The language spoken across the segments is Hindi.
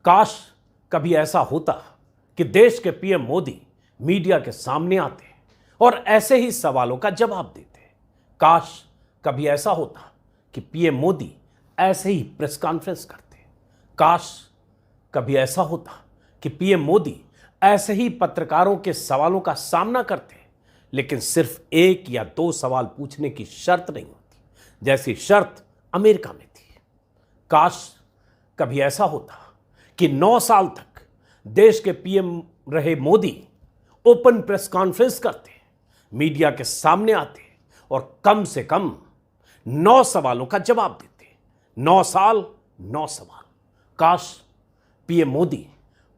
काश कभी ऐसा होता कि देश के पीएम मोदी मीडिया के सामने आते और ऐसे ही सवालों का जवाब देते। काश कभी ऐसा होता कि पीएम मोदी ऐसे ही प्रेस कॉन्फ्रेंस करते। काश कभी ऐसा होता कि पीएम मोदी ऐसे ही पत्रकारों के सवालों का सामना करते, लेकिन सिर्फ एक या दो सवाल पूछने की शर्त नहीं होती, जैसी शर्त अमेरिका में थी। काश कभी ऐसा होता कि 9 साल तक देश के पीएम रहे मोदी ओपन प्रेस कॉन्फ्रेंस करते, मीडिया के सामने आते और कम से कम 9 सवालों का जवाब देते। 9 साल 9 सवाल। काश पीएम मोदी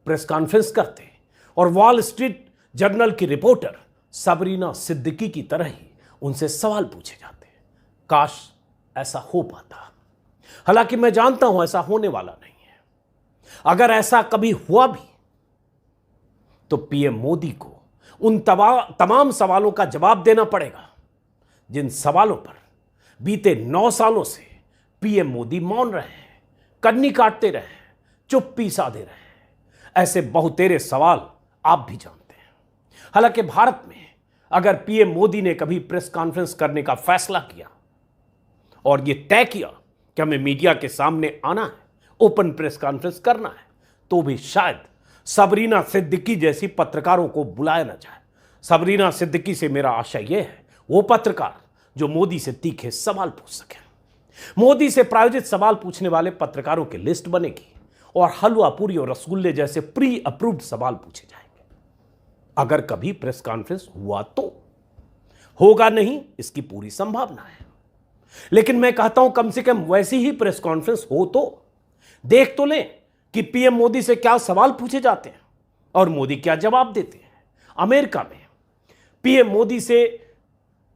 प्रेस कॉन्फ्रेंस करते और वॉल स्ट्रीट जर्नल की रिपोर्टर सबरीना सिद्दीकी की तरह ही उनसे सवाल पूछे जाते। काश ऐसा हो पाता। हालांकि मैं जानता हूं ऐसा होने वाला नहीं है। अगर ऐसा कभी हुआ भी तो पीएम मोदी को उन तमाम सवालों का जवाब देना पड़ेगा जिन सवालों पर बीते 9 सालों से पीएम मोदी मौन रहे हैं, कन्नी काटते रहे हैं, चुप्पी साधे रहे हैं। ऐसे बहुतेरे सवाल आप भी जानते हैं। हालांकि भारत में अगर पीएम मोदी ने कभी प्रेस कॉन्फ्रेंस करने का फैसला किया और यह तय किया कि हमें मीडिया के सामने आना है, ओपन प्रेस कॉन्फ्रेंस करना है, तो भी शायद सबरीना सिद्दीकी जैसी पत्रकारों को बुलाया न जाए। सबरीना सिद्दीकी से मेरा आशय यह है वो पत्रकार जो मोदी से तीखे सवाल पूछ सके। मोदी से प्रायोजित सवाल पूछने वाले पत्रकारों की लिस्ट बनेगी और हलवा पूरी और रसगुल्ले जैसे प्री अप्रूव्ड सवाल पूछे जाएंगे। अगर कभी प्रेस कॉन्फ्रेंस हुआ तो होगा नहीं, इसकी पूरी संभावना है। लेकिन मैं कहता हूं कम से कम वैसी ही प्रेस कॉन्फ्रेंस हो तो देख तो लें कि पीएम मोदी से क्या सवाल पूछे जाते हैं और मोदी क्या जवाब देते हैं। अमेरिका में पीएम मोदी से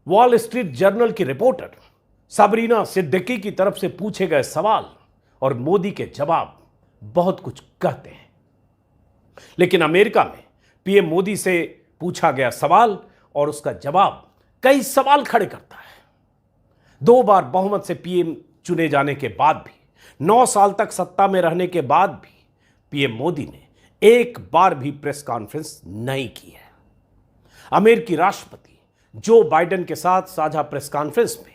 वॉल स्ट्रीट जर्नल की रिपोर्टर सबरीना सिद्दीकी की तरफ से पूछे गए सवाल और मोदी के जवाब बहुत कुछ कहते हैं। लेकिन अमेरिका में पीएम मोदी से पूछा गया सवाल और उसका जवाब कई सवाल खड़े करता है। 2 बार बहुमत से पीएम चुने जाने के बाद भी, 9 साल तक सत्ता में रहने के बाद भी पीएम मोदी ने एक बार भी प्रेस कॉन्फ्रेंस नहीं की है। अमेरिकी राष्ट्रपति जो बाइडेन के साथ साझा प्रेस कॉन्फ्रेंस में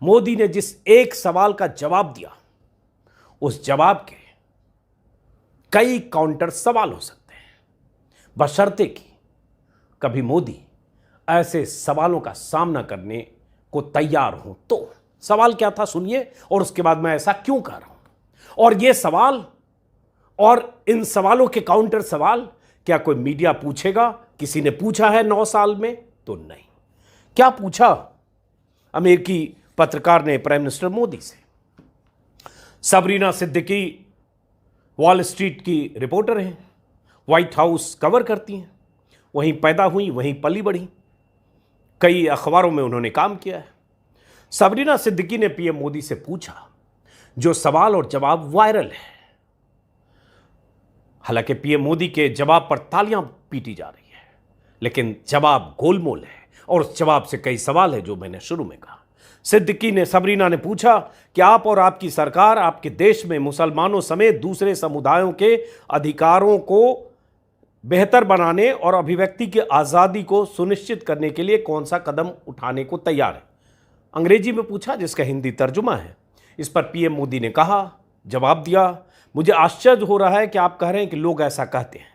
मोदी ने जिस एक सवाल का जवाब दिया, उस जवाब के कई काउंटर सवाल हो सकते हैं, बशर्ते कि कभी मोदी ऐसे सवालों का सामना करने को तैयार हो तो। सवाल क्या था सुनिए और उसके बाद मैं ऐसा क्यों कह रहा हूं। और ये सवाल और इन सवालों के काउंटर सवाल क्या कोई मीडिया पूछेगा? किसी ने पूछा है 9 साल में? तो नहीं। क्या पूछा अमेरिकी पत्रकार ने प्राइम मिनिस्टर मोदी से? सबरीना सिद्दीकी वॉल स्ट्रीट की रिपोर्टर हैं, व्हाइट हाउस कवर करती हैं, वहीं पैदा हुई, वहीं पली बढ़ी, कई अखबारों में उन्होंने काम किया है। सबरीना सिद्दीकी ने पीएम मोदी से पूछा जो सवाल और जवाब वायरल है। हालांकि पीएम मोदी के जवाब पर तालियां पीटी जा रही है, लेकिन जवाब गोलमोल है और उस जवाब से कई सवाल है जो मैंने शुरू में कहा। सबरीना ने पूछा कि आप और आपकी सरकार आपके देश में मुसलमानों समेत दूसरे समुदायों के अधिकारों को बेहतर बनाने और अभिव्यक्ति की आज़ादी को सुनिश्चित करने के लिए कौन सा कदम उठाने को तैयार है। अंग्रेजी में पूछा जिसका हिंदी तर्जुमा है। इस पर पीएम मोदी ने कहा, जवाब दिया, मुझे आश्चर्य हो रहा है कि आप कह रहे हैं कि लोग ऐसा कहते हैं।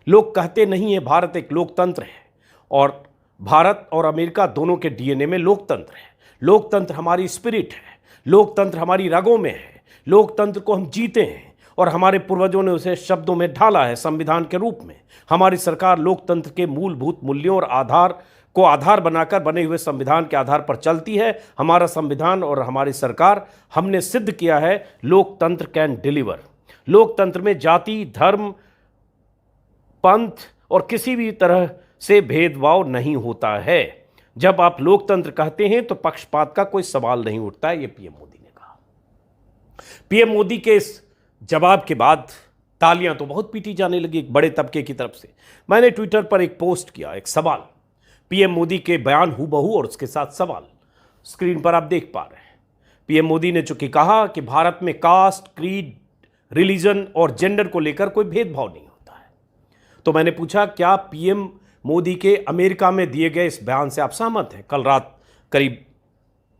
लोग कहते नहीं है। भारत एक लोकतंत्र है और भारत और अमेरिका दोनों के डीएनए में लोकतंत्र है। लोकतंत्र हमारी स्पिरिट है, लोकतंत्र हमारी रगों में है। लोकतंत्र को हम जीते हैं और हमारे पूर्वजों ने उसे शब्दों में ढाला है संविधान के रूप में। हमारी सरकार लोकतंत्र के मूलभूत मूल्यों और आधार बनाकर बने हुए संविधान के आधार पर चलती है। हमारा संविधान और हमारी सरकार, हमने सिद्ध किया है लोकतंत्र कैन डिलीवर। लोकतंत्र में जाति, धर्म, पंथ और किसी भी तरह से भेदभाव नहीं होता है। जब आप लोकतंत्र कहते हैं तो पक्षपात का कोई सवाल नहीं उठता है, ये पीएम मोदी ने कहा। पीएम मोदी के इस जवाब के बाद तालियां तो बहुत पीटी जाने लगी एक बड़े तबके की तरफ से। मैंने ट्विटर पर एक पोस्ट किया, एक सवाल, पीएम मोदी के बयान हूबहू और उसके साथ सवाल स्क्रीन पर आप देख पा रहे हैं। पीएम मोदी ने चूंकि कहा कि भारत में कास्ट, क्रीड, रिलीजन और जेंडर को लेकर कोई भेदभाव नहीं होता है। तो मैंने पूछा, क्या पीएम मोदी के अमेरिका में दिए गए इस बयान से आप सहमत हैं? कल रात करीब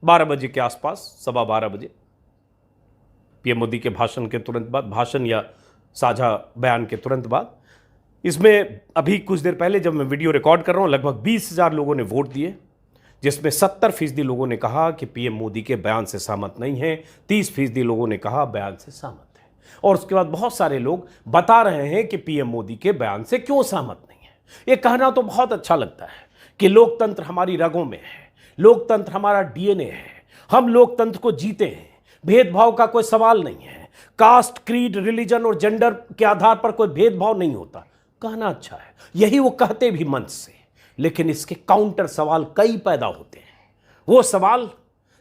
12 बजे के आसपास, 12:15 बजे, पीएम मोदी के भाषण के तुरंत बाद, भाषण या साझा बयान के तुरंत बाद, इसमें अभी कुछ देर पहले जब मैं वीडियो रिकॉर्ड कर रहा हूं, लगभग 20,000 लोगों ने वोट दिए, जिसमें 70% लोगों ने कहा कि पीएम मोदी के बयान से सहमत नहीं है, 30% लोगों ने कहा बयान से सहमत है। और उसके बाद बहुत सारे लोग बता रहे हैं कि पीएम मोदी के बयान से क्यों सहमत नहीं है। ये कहना तो बहुत अच्छा लगता है कि लोकतंत्र हमारी रगों में है, लोकतंत्र हमारा डीएनए है, हम लोकतंत्र को जीते हैं, भेदभाव का कोई सवाल नहीं है, कास्ट, क्रीड, रिलीजन और जेंडर के आधार पर कोई भेदभाव नहीं होता। कहना अच्छा है, यही वो कहते भी मंच से, लेकिन इसके काउंटर सवाल कई पैदा होते हैं। वो सवाल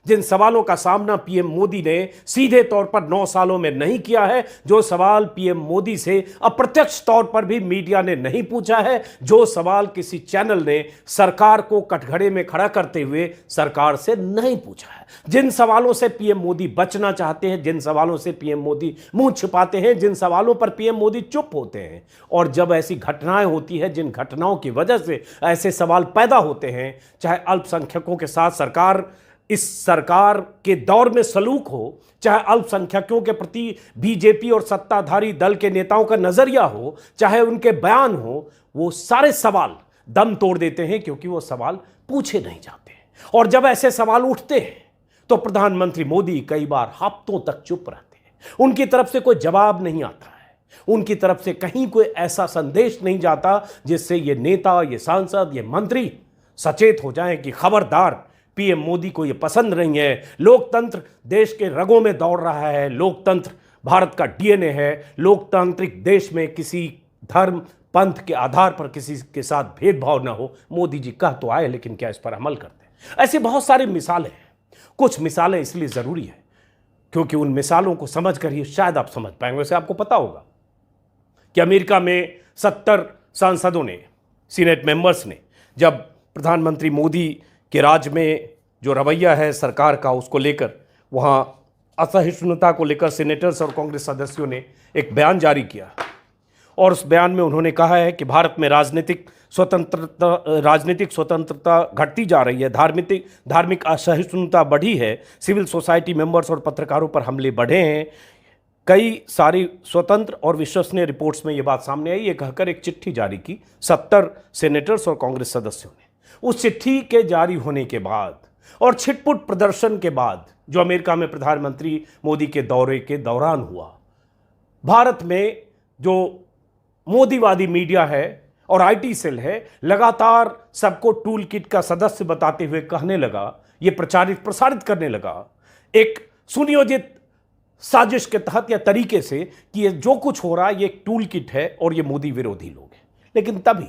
जिन सवालों का सामना पीएम मोदी ने सीधे तौर पर 9 सालों में नहीं किया है, जो सवाल पीएम मोदी से अप्रत्यक्ष तौर पर भी मीडिया ने नहीं पूछा है, जो सवाल किसी चैनल ने सरकार को कटघरे में खड़ा करते हुए सरकार से नहीं पूछा है, जिन सवालों से पीएम मोदी बचना चाहते हैं, जिन सवालों से पीएम मोदी मुंह छिपाते हैं, जिन सवालों पर पीएम मोदी चुप होते हैं। और जब ऐसी घटनाएं होती है, जिन घटनाओं की वजह से ऐसे सवाल पैदा होते हैं, चाहे अल्पसंख्यकों के साथ सरकार, इस सरकार के दौर में सलूक हो, चाहे अल्पसंख्यकों के प्रति बीजेपी और सत्ताधारी दल के नेताओं का नजरिया हो, चाहे उनके बयान हो, वो सारे सवाल दम तोड़ देते हैं, क्योंकि वो सवाल पूछे नहीं जाते। और जब ऐसे सवाल उठते हैं तो प्रधानमंत्री मोदी कई बार हफ्तों तक चुप रहते हैं, उनकी तरफ से कोई जवाब नहीं आता है, उनकी तरफ से कहीं कोई ऐसा संदेश नहीं जाता जिससे ये नेता, ये सांसद, ये मंत्री सचेत हो जाएं कि खबरदार, पीएम मोदी को यह पसंद नहीं है, लोकतंत्र देश के रगों में दौड़ रहा है, लोकतंत्र भारत का डीएनए है, लोकतांत्रिक देश में किसी धर्म, पंथ के आधार पर किसी के साथ भेदभाव ना हो। मोदी जी कह तो आए, लेकिन क्या इस पर अमल करते हैं? ऐसी बहुत सारी मिसालें हैं। कुछ मिसालें इसलिए जरूरी है क्योंकि उन मिसालों को समझकर ही शायद आप समझ पाएंगे। वैसे आपको पता होगा कि अमेरिका में 70 सांसदों ने, सीनेट मेंबर्स ने, जब प्रधानमंत्री मोदी कि राज्य में जो रवैया है सरकार का, उसको लेकर, वहाँ असहिष्णुता को लेकर सीनेटर्स और कांग्रेस सदस्यों ने एक बयान जारी किया। और उस बयान में उन्होंने कहा है कि भारत में राजनीतिक स्वतंत्रता घटती जा रही है, धार्मिक असहिष्णुता बढ़ी है, सिविल सोसाइटी मेंबर्स और पत्रकारों पर हमले बढ़े हैं। कई सारी स्वतंत्र और विश्वसनीय रिपोर्ट्स में ये बात सामने आई। ये कहकर एक चिट्ठी जारी की 70 सेनेटर्स और कांग्रेस सदस्यों ने। उस चिट्ठी के जारी होने के बाद और छिटपुट प्रदर्शन के बाद, जो अमेरिका में प्रधानमंत्री मोदी के दौरे के दौरान हुआ, भारत में जो मोदीवादी मीडिया है और आईटी सेल है, लगातार सबको टूल किट का सदस्य बताते हुए कहने लगा, ये प्रसारित करने लगा एक सुनियोजित साजिश के तहत या तरीके से कि ये जो कुछ हो रहा है ये एक टूल किट है और ये मोदी विरोधी लोग हैं। लेकिन तभी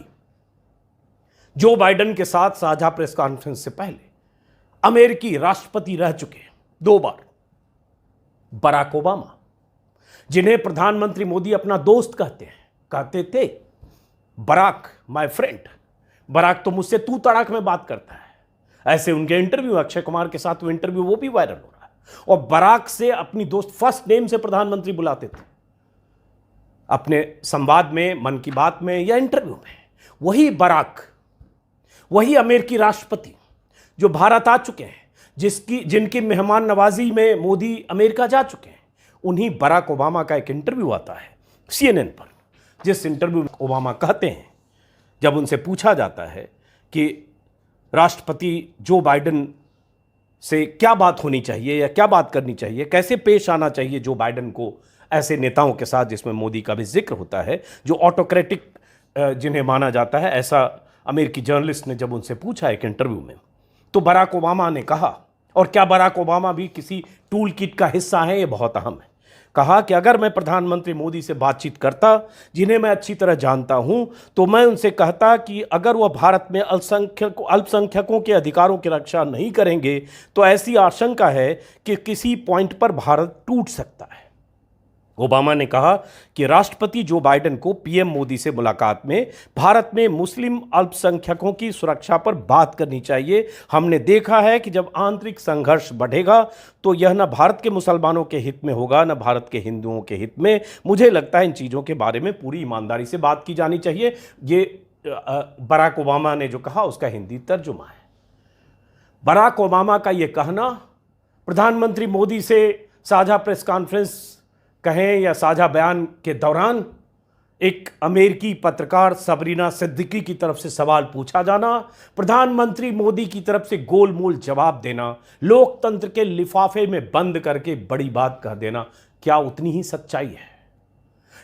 जो बाइडेन के साथ साझा प्रेस कॉन्फ्रेंस से पहले अमेरिकी राष्ट्रपति रह चुके 2 बार बराक ओबामा, जिन्हें प्रधानमंत्री मोदी अपना दोस्त कहते थे, बराक माय फ्रेंड, बराक तो मुझसे तू तड़ाक में बात करता है। ऐसे उनके इंटरव्यू, अक्षय कुमार के साथ वो इंटरव्यू, वो भी वायरल हो रहा है। और बराक से अपनी दोस्त फर्स्ट नेम से प्रधानमंत्री बुलाते थे अपने संवाद में, मन की बात में या इंटरव्यू में। वही बराक, वही अमेरिकी राष्ट्रपति जो भारत आ चुके हैं, जिनकी मेहमान नवाजी में मोदी अमेरिका जा चुके हैं, उन्हीं बराक ओबामा का एक इंटरव्यू आता है CNN पर, जिस इंटरव्यू में ओबामा कहते हैं, जब उनसे पूछा जाता है कि राष्ट्रपति जो बाइडेन से क्या बात होनी चाहिए या क्या बात करनी चाहिए, कैसे पेश आना चाहिए जो बाइडेन को ऐसे नेताओं के साथ, जिसमें मोदी का भी जिक्र होता है, जो ऑटोक्रेटिक जिन्हें माना जाता है, ऐसा अमेरिकी जर्नलिस्ट ने जब उनसे पूछा एक इंटरव्यू में, तो बराक ओबामा ने कहा, और क्या बराक ओबामा भी किसी टूल किट का हिस्सा है, ये बहुत अहम है, कहा कि अगर मैं प्रधानमंत्री मोदी से बातचीत करता, जिन्हें मैं अच्छी तरह जानता हूं, तो मैं उनसे कहता कि अगर वह भारत में अल्पसंख्यकों के अधिकारों की रक्षा नहीं करेंगे तो ऐसी आशंका है कि किसी पॉइंट पर भारत टूट सकता है। ओबामा ने कहा कि राष्ट्रपति जो बाइडेन को पीएम मोदी से मुलाकात में भारत में मुस्लिम अल्पसंख्यकों की सुरक्षा पर बात करनी चाहिए। हमने देखा है कि जब आंतरिक संघर्ष बढ़ेगा तो यह न भारत के मुसलमानों के हित में होगा न भारत के हिंदुओं के हित में। मुझे लगता है इन चीज़ों के बारे में पूरी ईमानदारी से बात की जानी चाहिए। ये बराक ओबामा ने जो कहा उसका हिंदी तर्जुमा है। बराक ओबामा का ये कहना प्रधानमंत्री मोदी से साझा प्रेस कॉन्फ्रेंस कहें या साझा बयान के दौरान एक अमेरिकी पत्रकार सबरीना सिद्दीकी की तरफ से सवाल पूछा जाना, प्रधानमंत्री मोदी की तरफ से गोलमोल जवाब देना, लोकतंत्र के लिफाफे में बंद करके बड़ी बात कह देना, क्या उतनी ही सच्चाई है?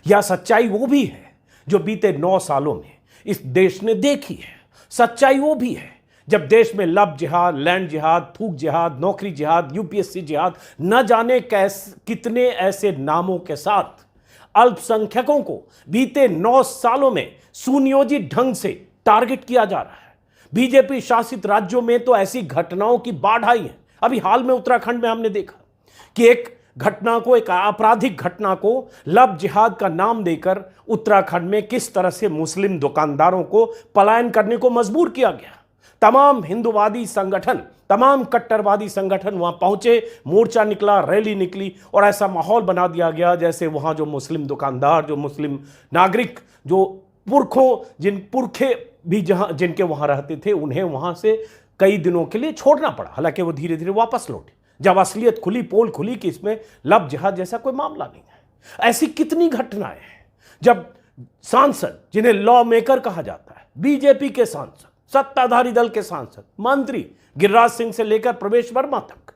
या सच्चाई वो भी है जो बीते 9 सालों में इस देश ने देखी है? सच्चाई वो भी है जब देश में लब जिहाद, लैंड जिहाद, थूक जिहाद, नौकरी जिहाद, यूपीएससी जिहाद, न जाने कितने ऐसे नामों के साथ अल्पसंख्यकों को बीते 9 सालों में सुनियोजित ढंग से टारगेट किया जा रहा है। बीजेपी शासित राज्यों में तो ऐसी घटनाओं की बाढ़ आई है। अभी हाल में उत्तराखंड में हमने देखा कि एक आपराधिक घटना को लब जिहाद का नाम देकर उत्तराखंड में किस तरह से मुस्लिम दुकानदारों को पलायन करने को मजबूर किया गया। तमाम हिंदूवादी संगठन, तमाम कट्टरवादी संगठन वहां पहुंचे, मोर्चा निकला, रैली निकली और ऐसा माहौल बना दिया गया जैसे वहां जो मुस्लिम दुकानदार, जो मुस्लिम नागरिक, जो पुरखे भी जिनके वहां रहते थे, उन्हें वहां से कई दिनों के लिए छोड़ना पड़ा। हालांकि वो धीरे धीरे वापस लौटे जब असलियत खुली, पोल खुली कि इसमें लब जिहाद जैसा कोई मामला नहीं है। ऐसी कितनी घटनाएं हैं जब सांसद, जिन्हें लॉ मेकर कहा जाता है, बीजेपी के सांसद, सत्ताधारी दल के सांसद, मंत्री, गिरिराज सिंह से लेकर प्रवेश वर्मा तक,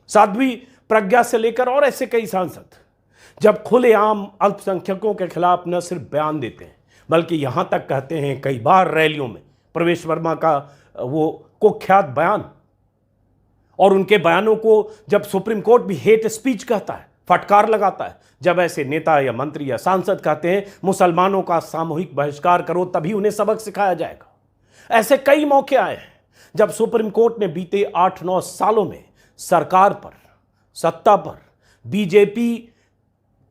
साध्वी प्रज्ञा से लेकर और ऐसे कई सांसद, जब खुलेआम अल्पसंख्यकों के खिलाफ न सिर्फ बयान देते हैं बल्कि यहां तक कहते हैं कई बार रैलियों में, प्रवेश वर्मा का वो कुख्यात बयान, और उनके बयानों को जब सुप्रीम कोर्ट भी हेट स्पीच कहता है, फटकार लगाता है, जब ऐसे नेता या मंत्री या सांसद कहते हैं मुसलमानों का सामूहिक बहिष्कार करो तभी उन्हें सबक सिखाया जाएगा। ऐसे कई मौके आए हैं जब सुप्रीम कोर्ट ने बीते 8-9 सालों में सरकार पर, सत्ता पर, बीजेपी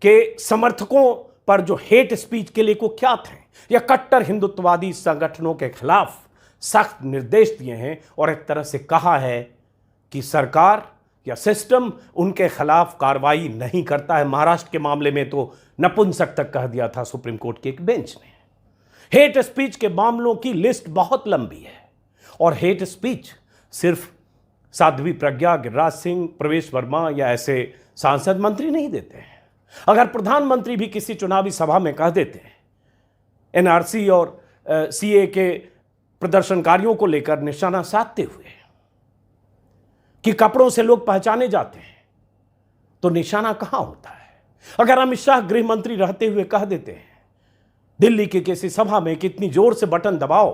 के समर्थकों पर जो हेट स्पीच के लिए कुख्यात हैं या कट्टर हिंदुत्ववादी संगठनों के खिलाफ सख्त निर्देश दिए हैं और एक तरह से कहा है कि सरकार या सिस्टम उनके खिलाफ कार्रवाई नहीं करता है। महाराष्ट्र के मामले में तो नपुंसक तक कह दिया था सुप्रीम कोर्ट के एक बेंच ने। हेट स्पीच के मामलों की लिस्ट बहुत लंबी है और हेट स्पीच सिर्फ साध्वी प्रज्ञा, गिरिराज सिंह, प्रवेश वर्मा या ऐसे सांसद मंत्री नहीं देते हैं। अगर प्रधानमंत्री भी किसी चुनावी सभा में कह देते हैं एनआरसी और सीए के प्रदर्शनकारियों को लेकर निशाना साधते हुए कि कपड़ों से लोग पहचाने जाते हैं, तो निशाना कहां होता है? अगर अमित शाह गृह मंत्री रहते हुए कह देते हैं दिल्ली की किसी सभा में कितनी जोर से बटन दबाओ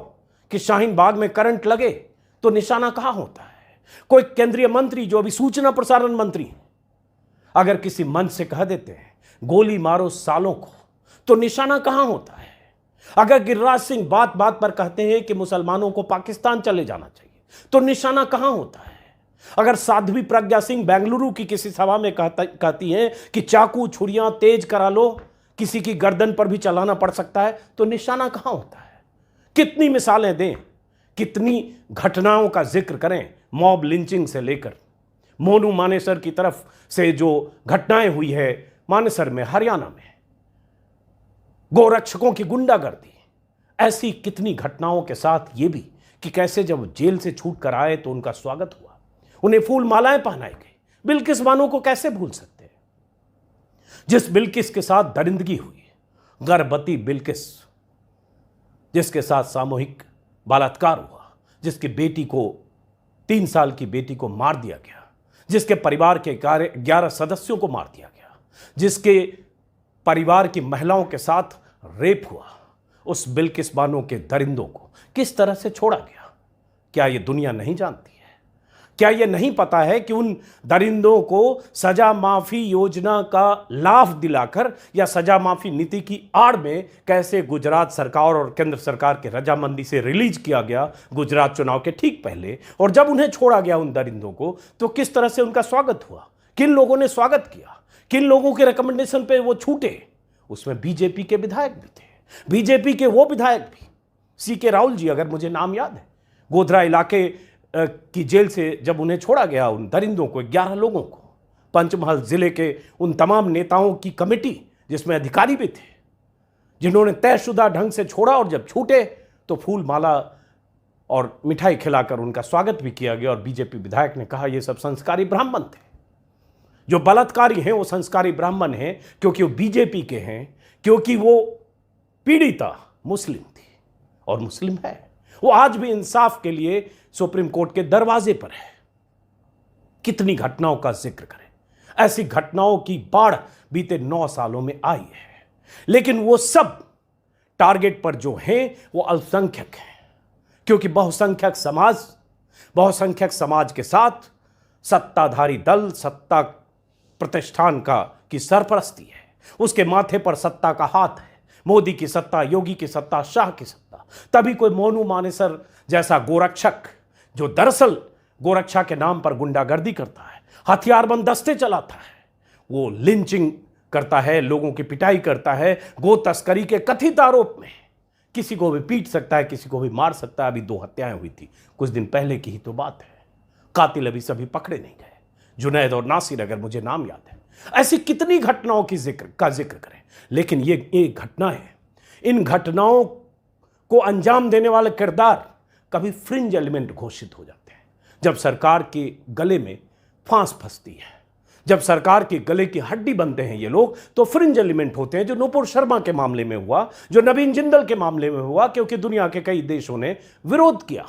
कि शाहीन बाग में करंट लगे, तो निशाना कहां होता है? कोई केंद्रीय मंत्री जो अभी सूचना प्रसारण मंत्री है, अगर किसी मंच से कह देते हैं गोली मारो सालों को, तो निशाना कहां होता है? अगर गिरिराज सिंह बात बात पर कहते हैं कि मुसलमानों को पाकिस्तान चले जाना चाहिए, तो निशाना कहां होता है? अगर साध्वी प्रज्ञा सिंह बेंगलुरु की किसी सभा में कहती हैं कि चाकू छुरियां तेज करा लो, किसी की गर्दन पर भी चलाना पड़ सकता है, तो निशाना कहां होता है? कितनी मिसालें दें, कितनी घटनाओं का जिक्र करें, मॉब लिंचिंग से लेकर मोनू मानेसर की तरफ से जो घटनाएं हुई है मानेसर में, हरियाणा में, गोरक्षकों की गुंडागर्दी, ऐसी कितनी घटनाओं के साथ ये भी कि कैसे जब जेल से छूट कर आए तो उनका स्वागत हुआ, उन्हें फूल मालाएं पहनाई गई। बिल्किस बानो को कैसे भूल सकते हैं, जिस बिल्किस के साथ दरिंदगी हुई, गर्भवती बिल्किस, जिसके साथ सामूहिक बलात्कार हुआ, जिसकी बेटी को 3 साल की बेटी को मार दिया गया, जिसके परिवार के 11 सदस्यों को मार दिया गया, जिसके परिवार की महिलाओं के साथ रेप हुआ, उस बिल्किस बानो के दरिंदों को किस तरह से छोड़ा गया? क्या यह दुनिया नहीं जानती है? क्या यह नहीं पता है कि उन दरिंदों को सजा माफी योजना का लाभ दिलाकर या सजा माफी नीति की आड़ में कैसे गुजरात सरकार और केंद्र सरकार के रजामंदी से रिलीज किया गया गुजरात चुनाव के ठीक पहले, और जब उन्हें छोड़ा गया उन दरिंदों को, तो किस तरह से उनका स्वागत हुआ, किन लोगों ने स्वागत किया, किन लोगों के रिकमेंडेशन पे वो छूटे, उसमें बीजेपी के विधायक भी थे। बीजेपी के वो विधायक भी, सीके राहुल जी, अगर मुझे नाम याद है, गोधरा इलाके की जेल से जब उन्हें छोड़ा गया, उन दरिंदों को, 11 लोगों को, पंचमहल जिले के उन तमाम नेताओं की कमेटी जिसमें अधिकारी भी थे, जिन्होंने तयशुदा ढंग से छोड़ा, और जब छूटे तो फूल माला और मिठाई खिलाकर उनका स्वागत भी किया गया। और बीजेपी विधायक ने कहा ये सब संस्कारी ब्राह्मण थे। जो बलात्कारी हैं वो संस्कारी ब्राह्मण हैं क्योंकि वो बीजेपी के हैं, क्योंकि वो पीड़िता मुस्लिम थी और मुस्लिम है। वो आज भी इंसाफ के लिए सुप्रीम कोर्ट के दरवाजे पर है। कितनी घटनाओं का जिक्र करें, ऐसी घटनाओं की बाढ़ बीते 9 सालों में आई है, लेकिन वो सब टारगेट पर जो हैं वो अल्पसंख्यक हैं, क्योंकि बहुसंख्यक समाज के साथ सत्ताधारी दल, सत्ता प्रतिष्ठान की सरपरस्ती है, उसके माथे पर सत्ता का हाथ है। मोदी की सत्ता, योगी की सत्ता, शाह की सत्ता। तभी कोई मोनू मानेसर जैसा गोरक्षक, जो दरअसल गोरक्षा के नाम पर गुंडागर्दी करता है, हथियारबंद दस्ते चलाता है, वो लिंचिंग करता है, लोगों की पिटाई करता है, गो तस्करी के कथित आरोप में किसी को भी पीट सकता है, किसी को भी मार सकता है। अभी 2 हत्याएं हुई थी, कुछ दिन पहले की ही तो बात है। कातिल अभी सभी पकड़े नहीं गए, जुनैद और नासिर, अगर मुझे नाम याद है। ऐसी कितनी घटनाओं का जिक्र करें, लेकिन ये एक घटना है। इन घटनाओं को अंजाम देने वाले किरदार कभी फ्रिंज एलिमेंट घोषित हो जाते हैं। जब सरकार के गले में फांस फंसती है, जब सरकार के गले की हड्डी बनते हैं ये लोग, तो फ्रिंज एलिमेंट होते हैं। जो नुपुर शर्मा के मामले में हुआ, जो नवीन जिंदल के मामले में हुआ, क्योंकि दुनिया के कई देशों ने विरोध किया।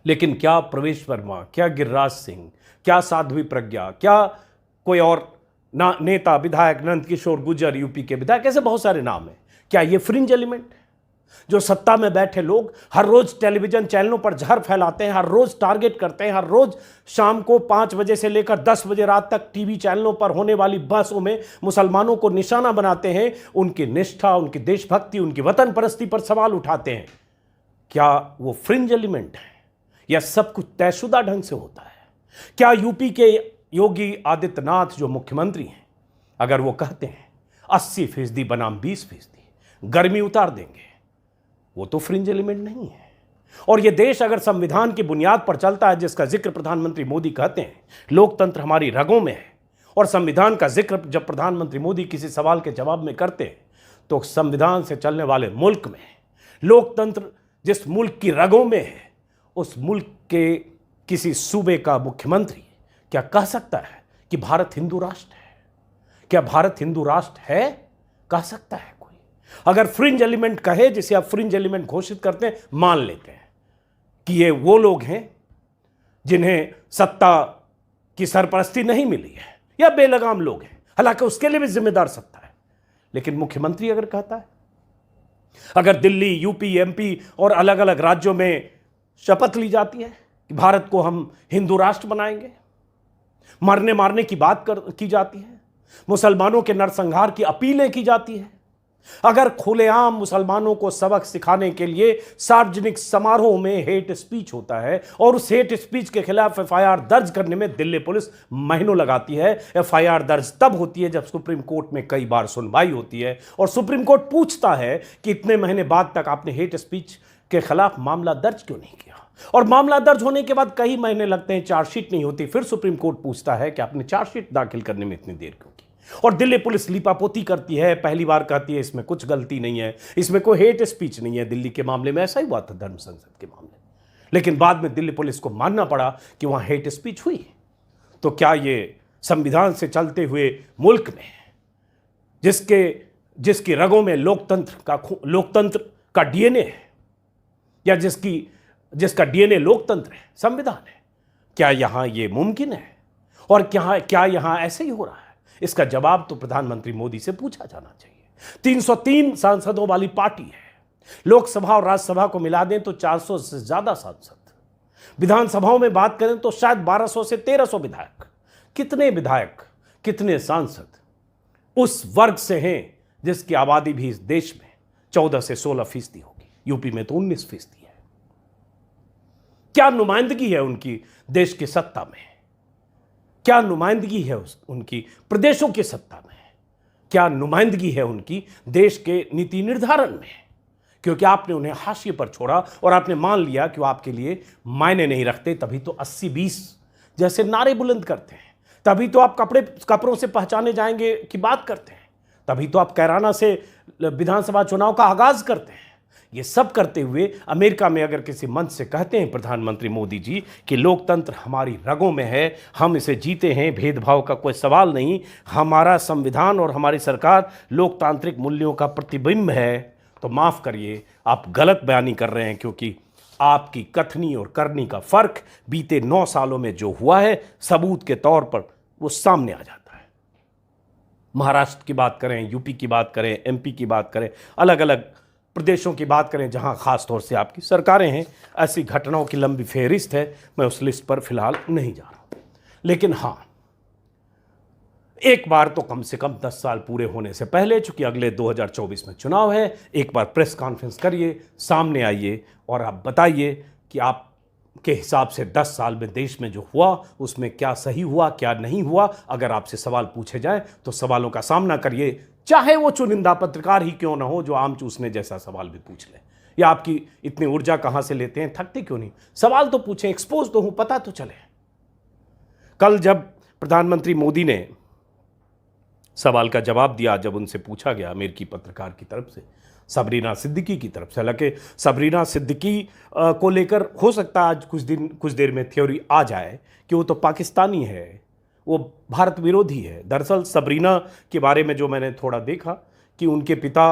लेकिन क्या प्रवेश वर्मा, क्या गिरिराज सिंह, क्या साध्वी प्रज्ञा, क्या कोई और नेता, विधायक, नंद किशोर गुर्जर, यूपी के विधायक, ऐसे बहुत सारे नाम हैं, क्या ये फ्रिंज एलिमेंट? जो सत्ता में बैठे लोग हर रोज टेलीविजन चैनलों पर जहर फैलाते हैं, हर रोज टारगेट करते हैं, हर रोज शाम को 5 बजे से लेकर 10 बजे रात तक टीवी चैनलों पर होने वाली बहसों में मुसलमानों को निशाना बनाते हैं, उनकी निष्ठा, उनकी देशभक्ति, उनकी वतन परस्ती पर सवाल उठाते हैं। क्या वो फ्रिंज एलिमेंट है या सब कुछ तयशुदा ढंग से होता है? क्या यूपी के योगी आदित्यनाथ जो मुख्यमंत्री हैं, अगर वो कहते हैं 80% बनाम 20% गर्मी उतार देंगे, वो तो फ्रिंज एलिमेंट नहीं है। और ये देश अगर संविधान की बुनियाद पर चलता है, जिसका जिक्र प्रधानमंत्री मोदी कहते हैं, लोकतंत्र हमारी रगों में है, और संविधान का जिक्र जब प्रधानमंत्री मोदी किसी सवाल के जवाब में करते हैं, तो संविधान से चलने वाले मुल्क में लोकतंत्र जिस मुल्क की रगों में है, उस मुल्क के किसी सूबे का मुख्यमंत्री क्या कह सकता है कि भारत हिंदू राष्ट्र है? क्या भारत हिंदू राष्ट्र है? कह सकता है कोई? अगर फ्रिंज एलिमेंट कहे, जिसे आप फ्रिंज एलिमेंट घोषित करते हैं, मान लेते हैं कि ये वो लोग हैं जिन्हें सत्ता की सरपरस्ती नहीं मिली है, या बेलगाम लोग हैं, हालांकि उसके लिए भी जिम्मेदार सत्ता है। लेकिन मुख्यमंत्री अगर कहता है, अगर दिल्ली, यूपी, एमपी और अलग अलग राज्यों में शपथ ली जाती है कि भारत को हम हिंदू राष्ट्र बनाएंगे, मरने मारने की बात की जाती है, मुसलमानों के नरसंहार की अपीलें की जाती है, अगर खुलेआम मुसलमानों को सबक सिखाने के लिए सार्वजनिक समारोह में हेट स्पीच होता है, और उस हेट स्पीच के खिलाफ एफआईआर दर्ज करने में दिल्ली पुलिस महीनों लगाती है। एफआईआर दर्ज तब होती है जब सुप्रीम कोर्ट में कई बार सुनवाई होती है, और सुप्रीम कोर्ट पूछता है कि इतने महीने बाद तक आपने हेट स्पीच के खिलाफ मामला दर्ज क्यों नहीं किया। और मामला दर्ज होने के बाद कई महीने लगते हैं, चार्जशीट नहीं होती, फिर सुप्रीम कोर्ट पूछता है कि आपने चार्जशीट दाखिल करने में इतनी देर क्यों की। और दिल्ली पुलिस लीपापोती करती है, पहली बार कहती है इसमें कुछ गलती नहीं है, इसमें कोई हेट स्पीच नहीं है। दिल्ली के मामले में ऐसा ही हुआ था, धर्म संसद के मामले में, लेकिन बाद में दिल्ली पुलिस को मानना पड़ा कि वहां हेट स्पीच हुई। तो क्या ये संविधान से चलते हुए मुल्क में, जिसकी रगों में लोकतंत्र का डीएनए है, या जिसका डीएनए लोकतंत्र है, संविधान है, क्या यहां यह मुमकिन है? और क्या यहां ऐसे ही हो रहा है? इसका जवाब तो प्रधानमंत्री मोदी से पूछा जाना चाहिए। 303 सांसदों वाली पार्टी है, लोकसभा और राज्यसभा को मिला दें तो 400 से ज्यादा सांसद, विधानसभाओं में बात करें तो शायद 1200 से 1300 विधायक। कितने विधायक, कितने सांसद उस वर्ग से हैं जिसकी आबादी भी इस देश में 14 से 16% होगी, यूपी में तो 19% है। क्या नुमाइंदगी है उनकी देश की सत्ता में? क्या नुमाइंदगी है उनकी प्रदेशों की सत्ता में, क्या नुमाइंदगी है उनकी देश के नीति निर्धारण में, क्योंकि आपने उन्हें हाशिए पर छोड़ा और आपने मान लिया कि वो आपके लिए मायने नहीं रखते। तभी तो 80-20 जैसे नारे बुलंद करते हैं, तभी तो आप कपड़ों से पहचाने जाएंगे की बात करते हैं, तभी तो आप कैराना से विधानसभा चुनाव का आगाज करते हैं। ये सब करते हुए अमेरिका में अगर किसी मंच से कहते हैं प्रधानमंत्री मोदी जी कि लोकतंत्र हमारी रगों में है, हम इसे जीते हैं, भेदभाव का कोई सवाल नहीं, हमारा संविधान और हमारी सरकार लोकतांत्रिक मूल्यों का प्रतिबिंब है, तो माफ़ करिए, आप गलत बयानी कर रहे हैं। क्योंकि आपकी कथनी और करनी का फ़र्क बीते 9 सालों में जो हुआ है, सबूत के तौर पर वो सामने आ जाता है। महाराष्ट्र की बात करें, यूपी की बात करें, एमपी की बात करें, अलग अलग प्रदेशों की बात करें जहां खास तौर से आपकी सरकारें हैं, ऐसी घटनाओं की लंबी फेहरिस्त है। मैं उस लिस्ट पर फिलहाल नहीं जा रहा हूं, लेकिन हां, एक बार तो कम से कम 10 साल पूरे होने से पहले, चूंकि अगले 2024 में चुनाव है, एक बार प्रेस कॉन्फ्रेंस करिए, सामने आइए और आप बताइए कि आपके हिसाब से 10 साल में देश में जो हुआ उसमें क्या सही हुआ, क्या नहीं हुआ। अगर आपसे सवाल पूछे जाए तो सवालों का सामना करिए, चाहे वो चुनिंदा पत्रकार ही क्यों ना हो जो आम चूसने जैसा सवाल भी पूछ ले। या आपकी इतनी ऊर्जा कहां से लेते हैं, थकते क्यों नहीं? सवाल तो पूछें, एक्सपोज तो हूं, पता तो चले। कल जब प्रधानमंत्री मोदी ने सवाल का जवाब दिया, जब उनसे पूछा गया अमेरिकी पत्रकार की तरफ से, सबरीना सिद्दीकी की तरफ से, हालांकि सबरीना सिद्दीकी को लेकर हो सकता है आज कुछ देर में थ्योरी आ जाए कि वो तो पाकिस्तानी है, वो भारत विरोधी है। दरअसल सबरीना के बारे में जो मैंने थोड़ा देखा कि उनके पिता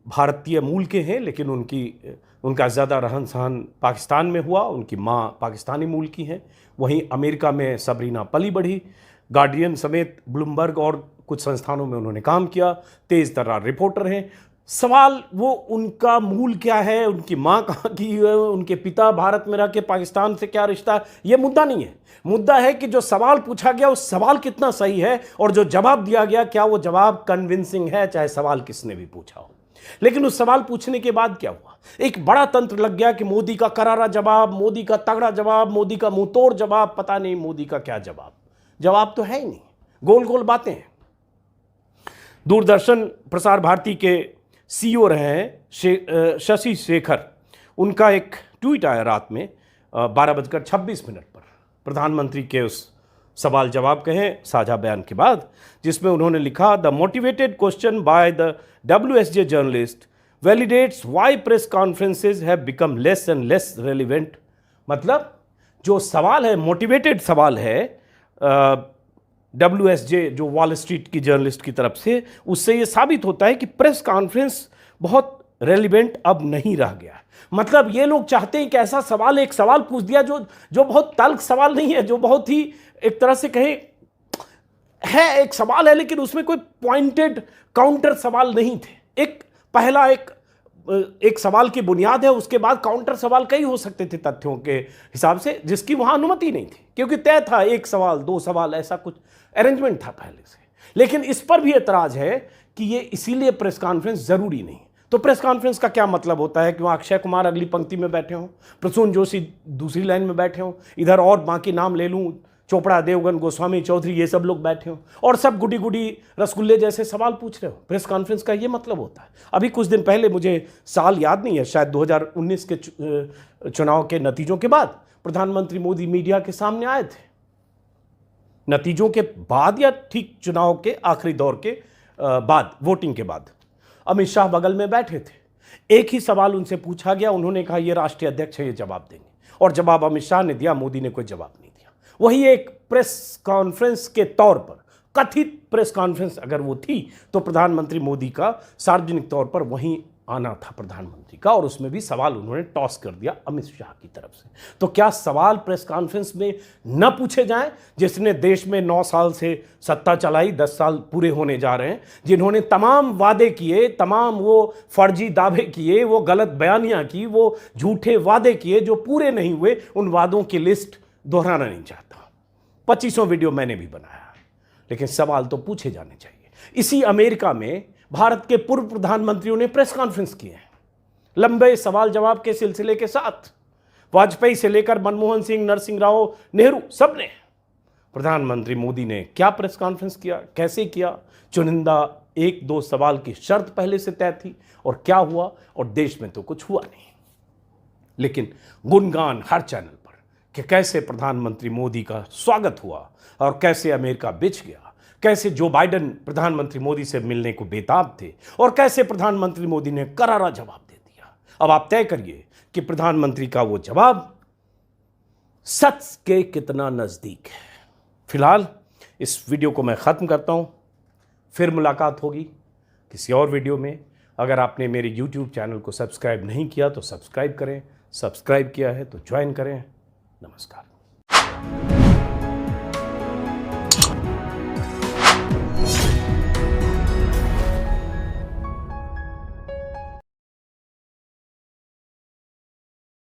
भारतीय मूल के हैं, लेकिन उनका ज़्यादा रहन सहन पाकिस्तान में हुआ, उनकी माँ पाकिस्तानी मूल की हैं। वहीं अमेरिका में सबरीना पली बढ़ी, गार्डियन समेत ब्लूमबर्ग और कुछ संस्थानों में उन्होंने काम किया, तेज़ तर्रार रिपोर्टर हैं। सवाल वो उनका मूल क्या है, उनकी माँ कहाँ की है, उनके पिता भारत में रह के पाकिस्तान से क्या रिश्ता है, ये मुद्दा नहीं है। मुद्दा है कि जो सवाल पूछा गया उस सवाल कितना सही है और जो जवाब दिया गया क्या वो जवाब कन्विंसिंग है, चाहे सवाल किसने भी पूछा हो। लेकिन उस सवाल पूछने के बाद क्या हुआ, एक बड़ा तंत्र लग गया कि मोदी का करारा जवाब, मोदी का तगड़ा जवाब, मोदी का मुंह तोड़ जवाब, पता नहीं मोदी का क्या जवाब। जवाब तो है ही नहीं, गोल गोल बातें हैं। दूरदर्शन प्रसार भारती के सीईओ रहे हैं शशि शेखर, उनका एक ट्वीट आया रात में 12:26 पर प्रधानमंत्री के उस सवाल जवाब कहें साझा बयान के बाद, जिसमें उन्होंने लिखा, the motivated question by the WSJ journalist validates why press conferences have become less and less relevant. मतलब जो सवाल है, मोटिवेटेड सवाल है WSJ जो वॉल स्ट्रीट की जर्नलिस्ट की तरफ से, उससे ये साबित होता है कि प्रेस कॉन्फ्रेंस बहुत रेलिवेंट अब नहीं रह गया। मतलब ये लोग चाहते हैं कि ऐसा सवाल, एक सवाल पूछ दिया जो बहुत तल्ख सवाल नहीं है, जो बहुत ही एक तरह से कहें है, एक सवाल है लेकिन उसमें कोई पॉइंटेड काउंटर सवाल नहीं थे। एक पहला एक सवाल की बुनियाद है, उसके बाद काउंटर सवाल कई हो सकते थे तथ्यों के हिसाब से, जिसकी वहां अनुमति नहीं थी क्योंकि तय था एक सवाल 2 सवाल, ऐसा कुछ अरेंजमेंट था पहले से। लेकिन इस पर भी एतराज है कि ये इसीलिए प्रेस कॉन्फ्रेंस जरूरी नहीं। तो प्रेस कॉन्फ्रेंस का क्या मतलब होता है कि वहाँ अक्षय कुमार अगली पंक्ति में बैठे हों, प्रसून जोशी दूसरी लाइन में बैठे हों, इधर और बाकी नाम ले लूँ, चोपड़ा, देवगन, गोस्वामी, चौधरी, ये सब लोग बैठे हों और सब गुडी गुडी रसगुल्ले जैसे सवाल पूछ रहे हो। प्रेस कॉन्फ्रेंस का ये मतलब होता है। अभी कुछ दिन पहले, मुझे साल याद नहीं है, शायद 2019 के चुनाव के नतीजों के बाद प्रधानमंत्री मोदी मीडिया के सामने आए थे। नतीजों के बाद या ठीक चुनाव के आखिरी दौर के बाद, वोटिंग के बाद, अमित शाह बगल में बैठे थे। एक ही सवाल उनसे पूछा गया, उन्होंने कहा ये राष्ट्रीय अध्यक्ष है, ये जवाब देंगे, और जवाब अमित शाह ने दिया, मोदी ने कोई जवाब नहीं दिया। वही एक प्रेस कॉन्फ्रेंस के तौर पर, कथित प्रेस कॉन्फ्रेंस अगर वो थी, तो प्रधानमंत्री मोदी का सार्वजनिक तौर पर वहीं आना था प्रधानमंत्री का, और उसमें भी सवाल उन्होंने टॉस कर दिया अमित शाह की तरफ से। तो क्या सवाल प्रेस कॉन्फ्रेंस में न पूछे जाएं, जिसने देश में 9 साल से सत्ता चलाई, 10 साल पूरे होने जा रहे हैं, जिन्होंने तमाम वादे किए, तमाम वो फर्जी दावे किए, वो गलत बयानियां की, वो झूठे वादे किए जो पूरे नहीं हुए, उन वादों की लिस्ट दोहराना नहीं चाहता। 25वां वीडियो मैंने भी बनाया, लेकिन सवाल तो पूछे जाने चाहिए। इसी अमेरिका में भारत के पूर्व प्रधानमंत्रियों ने प्रेस कॉन्फ्रेंस किए हैं, लंबे सवाल जवाब के सिलसिले के साथ। वाजपेयी से लेकर मनमोहन सिंह, नरसिंह राव, नेहरू, सब ने प्रधानमंत्री मोदी ने क्या प्रेस कॉन्फ्रेंस किया, कैसे किया, चुनिंदा 1-2 सवाल की शर्त पहले से तय थी और क्या हुआ, और देश में तो कुछ हुआ नहीं। लेकिन गुणगान हर चैनल पर कि कैसे प्रधानमंत्री मोदी का स्वागत हुआ और कैसे अमेरिका बिछ गया, कैसे जो बाइडेन प्रधानमंत्री मोदी से मिलने को बेताब थे और कैसे प्रधानमंत्री मोदी ने करारा जवाब दे दिया। अब आप तय करिए कि प्रधानमंत्री का वो जवाब सच के कितना नजदीक है। फिलहाल इस वीडियो को मैं खत्म करता हूं, फिर मुलाकात होगी किसी और वीडियो में। अगर आपने मेरे YouTube चैनल को सब्सक्राइब नहीं किया तो सब्सक्राइब करें, सब्सक्राइब किया है तो ज्वाइन करें। नमस्कार।